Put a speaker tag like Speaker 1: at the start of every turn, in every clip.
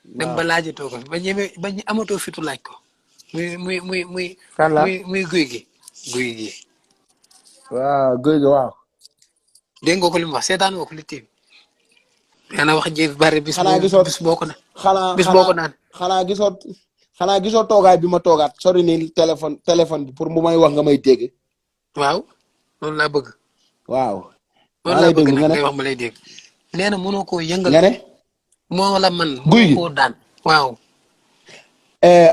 Speaker 1: dem ba laajatoo ko ba ñeme ba amatoo fitu laaj ko
Speaker 2: kan la
Speaker 1: muy guy gi
Speaker 2: waaw guy gi waaw.
Speaker 1: dégg nga ko li mu wax seetaan nga ko li tiim yana wax ji bari bis
Speaker 2: xanaa gisoo
Speaker 1: bis boo ko naan
Speaker 2: xanaa
Speaker 1: bis boo
Speaker 2: xanaa
Speaker 1: ko naan
Speaker 2: xanaa gisoo xanaa gisoo toogaay bi ma toogaat sori ni téléphone bi pour mu may wax nga may dégg.
Speaker 1: waaw loolu laa bëgg
Speaker 2: waaw.
Speaker 1: loolu
Speaker 2: maa
Speaker 1: laa
Speaker 2: lay
Speaker 1: bëgg
Speaker 2: déglu
Speaker 1: nag
Speaker 2: nga ne
Speaker 1: ngay wax ma lay dégg nee na mënoo koo yëngal
Speaker 2: nga ne
Speaker 1: moo la man
Speaker 2: guy
Speaker 1: mënoo
Speaker 2: gi
Speaker 1: koo daan waaw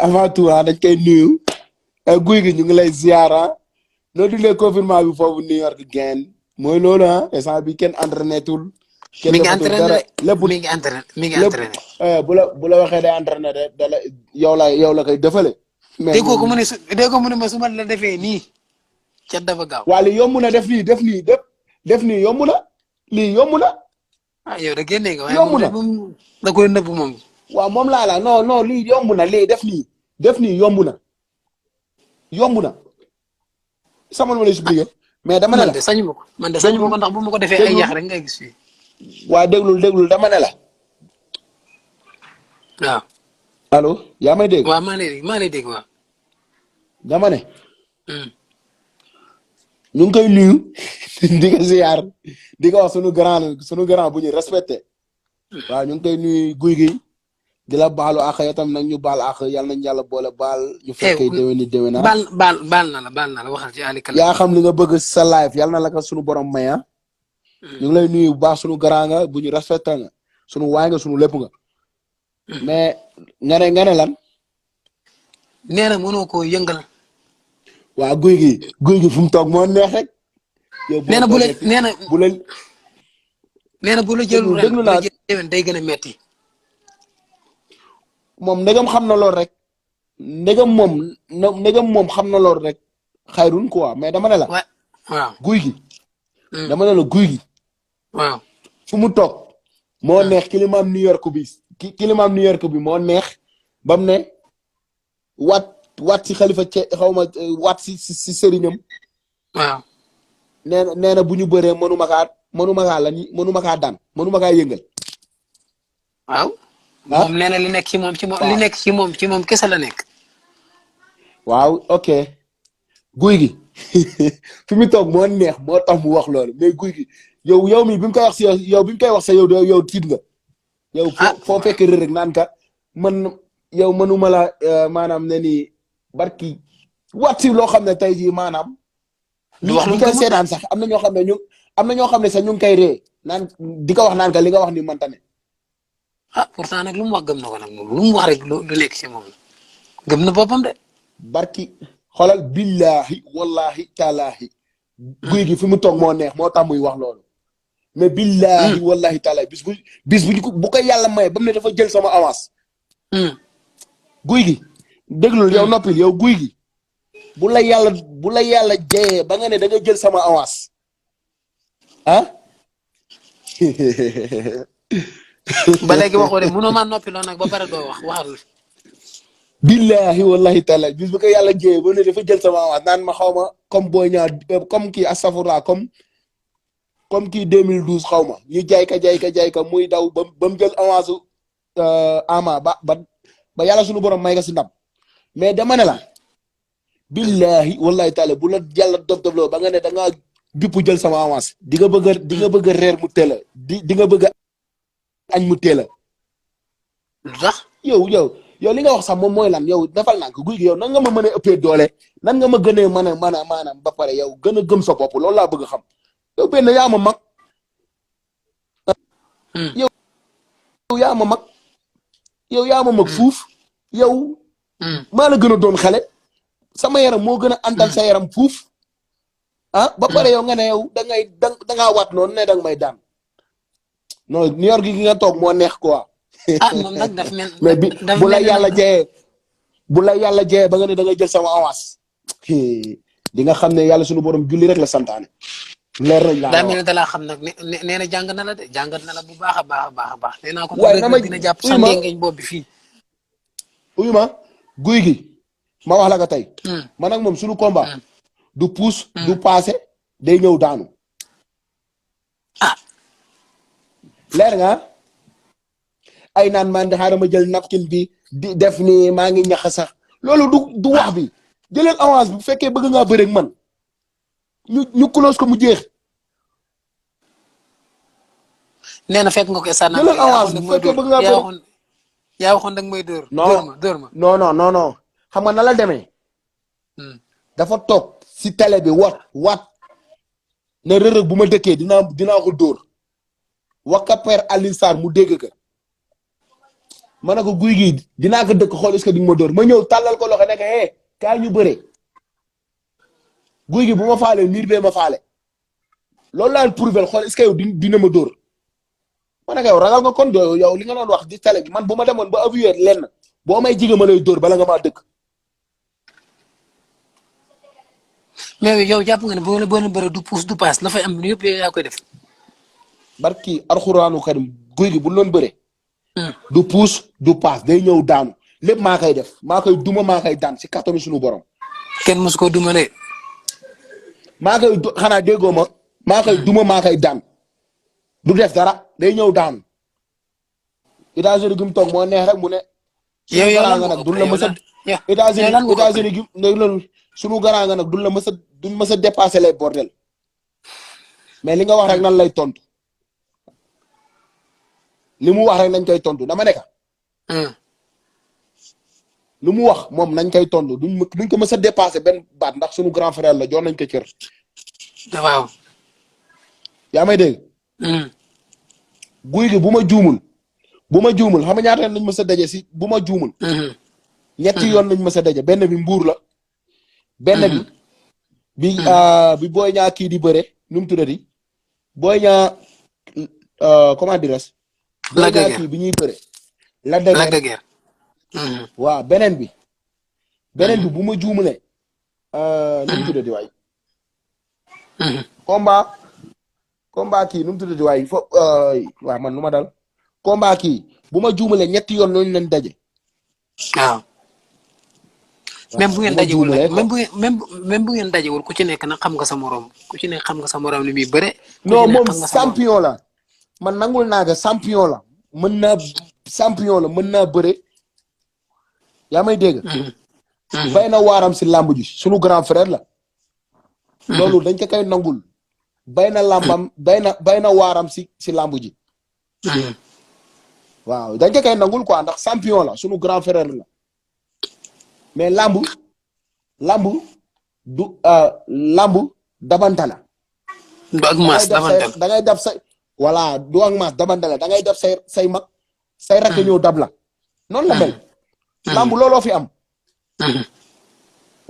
Speaker 2: avant tout dañ koy nuyu guy gi ñu ngi lay ziara noo dundee confinement bi foofu New York geen mooy loolu instant bi kenn entraîné tul kenn
Speaker 1: mi ngi
Speaker 2: defatul
Speaker 1: entraîné
Speaker 2: dara
Speaker 1: de
Speaker 2: lépp
Speaker 1: mi ngi
Speaker 2: lépp
Speaker 1: entraîné
Speaker 2: bu la waxee day entraîné de dala yow la koy defale mais
Speaker 1: déggoo ko mu ne su déggoo mu ne ma su ma la defee nii ca dafa gaaw
Speaker 2: waa lii yomb na def nii yomb na lii yomb na
Speaker 1: ah yow da génnee nga waaye
Speaker 2: yomb na
Speaker 1: moom da koy nëbb moom
Speaker 2: waaw moom laa la non lii yomb na lii def nii yomb na sama ma lay expliquer mais dama ne la
Speaker 1: man de sañu ma ko ndax bu ma ko defee ay yax rek ngay gis fii
Speaker 2: waa déglul dama ne la
Speaker 1: waaw
Speaker 2: allo yaa may dégg
Speaker 1: waaw maa lay dégg waaw
Speaker 2: dama ne ñu ngi koy nuyu di ko ziar di ko wax sunu grand bu ñu respecté waaw ñu ngi koy nuyu guy gi di la baalu àq yow tam nag ñu baal àq yàlla nañu yàlla boole baal ñu fekkee déwéna
Speaker 1: baal na la waxal ci Ali Kala
Speaker 2: yaa xam li nga bëgg sa live yàlla na la ko sunu borom maya ñu ngi lay nuyu bu baax sunu grand nga bu ñu respecté nga sunu waay nga sunu lépp nga mais nga ne lan
Speaker 1: nee na mënoo koo yëngal
Speaker 2: waa guy gi fu mu toog moo neex rek yow
Speaker 1: nee na bu la jëlul ren
Speaker 2: déglu naa
Speaker 1: déwén day gën a metti
Speaker 2: moom ndegam xam na lool rek ndegam moom xam na lool rek xayrun quoi mais dama ne la
Speaker 1: waaw
Speaker 2: guy gi dama ne la guy gi
Speaker 1: waaw
Speaker 2: fu mu toog moo neex kilimaam New York bi moo neex bam ne waat si xalifa xaw ma waat si sëriñam
Speaker 1: waaw
Speaker 2: nee na bu ñu bëree mënuma kaa daan mënuma kaa yëngal
Speaker 1: waaw moom nee na li nekk ci moom kese la nekk
Speaker 2: waaw ok guy gi fi mu toog moo neex moo tax mu wax loolu mais guy gi yow mi bi mu koy wax si yow bi mu koy wax sa yow tiit nga yow foo fekk rek naan ka yow mënuma la maanaam ne ni barki waat si loo xam ne tey jii maanaam
Speaker 1: du wax lu
Speaker 2: koy seetaan sax am na ñoo xam ne sax ñu ngi koy ree naan di ko wax naan ka li nga wax ni mënta ne
Speaker 1: pourtant nag lu mu wax gëm na ko nag moom lu mu wax rek lu nekk ci moom gëm na boppam de
Speaker 2: barki xoolal billahi wallahi taalaahi guy gi fi mu toog moo neex moo tax muy wax loolu mais billahi wallahi taalaahi bis bu ko yàlla maye ba mu ne dafa jël sama avance guy gi déglul yow noppil yow guy gi bu la yàlla jeyee ba nga ne da nga jël sama avance
Speaker 1: ba léegi waxoo de mënoo maa noppi loolu nag ba pare doo waxal
Speaker 2: billahi wallahi taala bis bu ko yàlla jeyee ba ne dafa jël sama avance naan ma xaw ma comme booy ñaar comme kii astafurlah comme kii 2012 xaw ma ñu jaay ka muy daw ba mu jël avance ama ba yàlla suñu borom may nga si ndam mais dama ne la billahi wallahi taala bu la yàlla dof-dofloo ba nga ne da ngaa bipp jël sama avance di nga bëgg a reer mu teel a di nga bëgg a añ mu teel a
Speaker 1: lu tax
Speaker 2: yow li nga wax sax moom mooy lan yow defal naa ko guy gi yow nan nga ma mën a ëppee doole nan nga ma gënee mën a maanaam ba pare yow gën a gëm sa bopp loolu laa bëgg a xam yow benn yaa ma mag yow yaa ma mag fuuf yow maa la gën a doon xale sama yaram moo gën a antal sa yaram fuuf ba pare yow nga ne yow da ngaa waat noonu ne danga may daan non New York gi nga toog moo neex quoi
Speaker 1: moom nag daf mel
Speaker 2: mais bu la yàlla jeyee ba nga ne da ngay jël sama avance di nga xam ne yàlla suñu borom julli rek la santaane leer nañ laa
Speaker 1: daa mel ne dalaa xam nag nee na jàng na la de jàngat na la bu baax a baax nee naa ko
Speaker 2: waaye na ma
Speaker 1: dina jàpp sànge ngeen bopp bi fii
Speaker 2: uyu ma guy gi ma wax la ko tey man ak moom suñu combat du puus du passé day ñëw daanu leer nga ay naan man de xaaral ma jël napkin bi di def ni maa ngi ñax sax loolu du wax bi jëlal avance bu fekkee bëgg ngaa bëre ak man ñu close ko mu jeex.
Speaker 1: nee na fekk nga ko stade
Speaker 2: jëlal avance bu fekkee bëgg ngaa bëre.
Speaker 1: yaa waxoon dag may dóor. dóor ma
Speaker 2: non xam nga na la demee. dafa toog si télé bi wat ne Reug Reug bu ma dëkkee dinaa ko dóor wakka père Alioune Sarr mu dégg ka ma ne ko guy gi dinaa ko dëkk xool est-ce que di nga ma dóor ma ñëw tàllal ko loxo nekk kaay ñu bëre guy gi bu ma faale miir bee ma faale loolu laan prouver xool est-ce que yow dina ma dóor ma ne ko yow ragal nga kon yow li nga doon wax di télé bi man bu ma demoon ba avouer lenn boo may jige ma lay dóor bala nga maa dëkk.
Speaker 1: mais yow jàpp nga ne boo leen bëre du pousse du passe la fay am yëpp yaa koy def.
Speaker 2: barki alxuraanu karim guy gi bu doon bëre. du pousse du passe day ñëw daanu lépp maa koy def maa koy duma maa koy daan si kattanu suñu borom.
Speaker 1: kenn mosu ko duma de.
Speaker 2: maa koy xanaa déggoo ma maa koy duma maa koy daan du def dara day ñëw daanu. États-Unis gi mu toog moo neex rek mu ne.
Speaker 1: yow lan
Speaker 2: nga nag duñ la mës a. États-Unis gi sunu garaan nga nag duñ mës a dépasser les bordel mais li nga wax rek nan lay tontu li mu wax rek nañ koy tontu dama nekk. lu mu wax moom nañ koy tontu duñ ko mës a dépasser benn baat ndax sunu grand frère la jox nañ ko cër.
Speaker 1: waaw.
Speaker 2: yaa may dégg. guy gi bu ma juumul xam nga ñaata yoon nañ mës a daje si bu ma juumul. ñetti yoon nañ mës a daje benn bi mbuur la. benn bi booy ñaa kii di bëre nu mu tuddati booy ñaa comment dirais-je. booy ñaa kii bi ñuy bëre. la dëgër waaw beneen bi bu ma juumulee. nu mu tuddati waay. combat kii nu mu tuddati waay waaw man nu ma dal. combat kii bu ma juumulee ñetti yoon lañ leen daje.
Speaker 1: waaw. même bu ngeen dajewul nag même bu ngeen dajewul ku ci nekk nag xam nga sa morom li muy bëre.
Speaker 2: non moom champion la man nangul naa ko champion la mën naa bëre yaa may dégg. bay na waaram si làmb ji sunu grand frère la. loolu dañ ko koy nangul bay na làmbam bay na waaram si làmb ji. waaw dañ ko koy nangul quoi ndax champion la sunu grand frère la. mais lambu du lambu dabanta la.
Speaker 1: du ak maas dabanta la
Speaker 2: da ngay def say voilà du ak maas dabanta la da ngay def say mag say rakk ñëw dab la noonu la mel. lambu looloo fi am.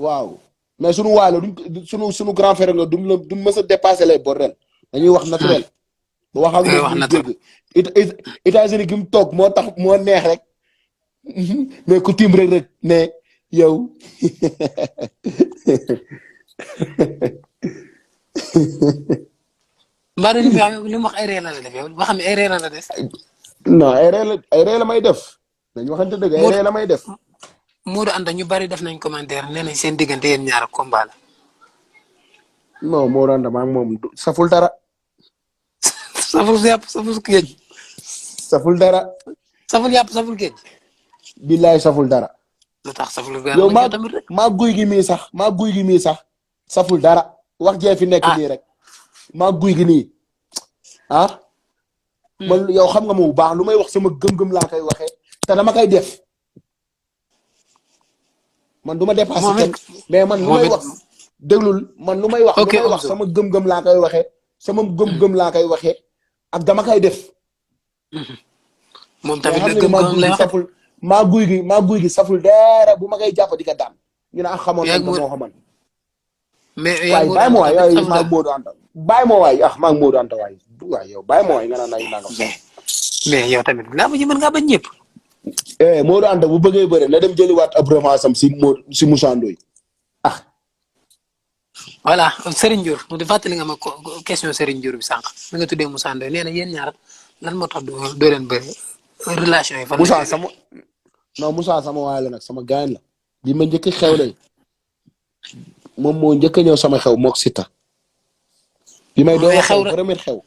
Speaker 2: waaw mais sunu waalo sunu grand frère nga duñ mës a dépasser les bordel dañuy wax naturel. wax ak wax naturel États-Unis gi mu toog moo tax moo neex rek mais ku tiim rek ne. yow
Speaker 1: mbaa li mu wax ay réer la def yow ba xam ne ay réer la def.
Speaker 2: non ay réer la may def dañu waxante dëgg ay réer la may def.
Speaker 1: Modou Anta ñu bari def nañ commentaire nee nañ seen diggante yéen ñaar combat la.
Speaker 2: non Modou Anta maa moom saful dara.
Speaker 1: saful yàpp saful géej.
Speaker 2: saful dara.
Speaker 1: saful yàpp saful géej.
Speaker 2: billaay saful dara.
Speaker 1: lu tax saful
Speaker 2: yow maa guy gi mii sax saful dara wax jee fi nekk nii rek maa guy gi nii man yow xam nga ma bu baax lu may wax sama gëm-gëm laa koy waxee te dama koy def man du ma dépassé kenn mais man lu may wax déglul man lu may wax sama gëm-gëm laa koy waxee sama gëm-gëm laa koy waxee ak dama koy def.
Speaker 1: moom tamit la gëm-gëm lay wax
Speaker 2: maa guy gi saful dara bu ma koy jàpp di ko daan ñu ne xamoon nañ ko moo xaman
Speaker 1: mais
Speaker 2: waaye bàyyi ma waay yooyu maa Modou Anta bàyyi ma waay maa Modou Anta waay yow bàyyi ma waay nga naan ay nangam
Speaker 1: mais yow tamit laa ma ji mën ngaa bañ ñëpp.
Speaker 2: Modou Anta bu bëggee bëre na dem jëliwaat ab revanche am si Moussa Ndoye
Speaker 1: voilà Serigne Diour di fàttali nga ma question Serigne Diour bi sànq mi nga tuddee Moussa Ndoye nee na yéen ñaar lan moo tax doo leen bëri relation yi.
Speaker 2: Moussa sama waay la nag sama gaañ la bi ma njëkk xew lay moom moo njëkk a ñëw sama xew mook Sita bi may xew premier xew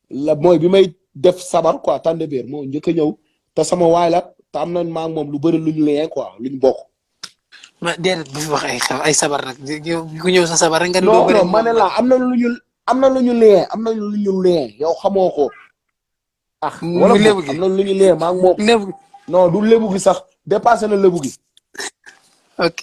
Speaker 2: la mooy bi may def sabar quoi tànn biir moo njëkk a ñëw te sama waay la te am nañ maa ngi moom lu bëri lu ñu lien quoi lu ñu bokk.
Speaker 1: ma déedéet bu fi wax ay sabar nag ku ñëw sa sabar rek nga.
Speaker 2: non non ma ne la am na lu ñu lien am na lu ñu lien yow xamoo ko. ah wala
Speaker 1: lébu gi
Speaker 2: am na lu ñu lien maa ngi moom.
Speaker 1: lébu gi
Speaker 2: non du lébu gi sax dépassé na lébu gi.
Speaker 1: ok.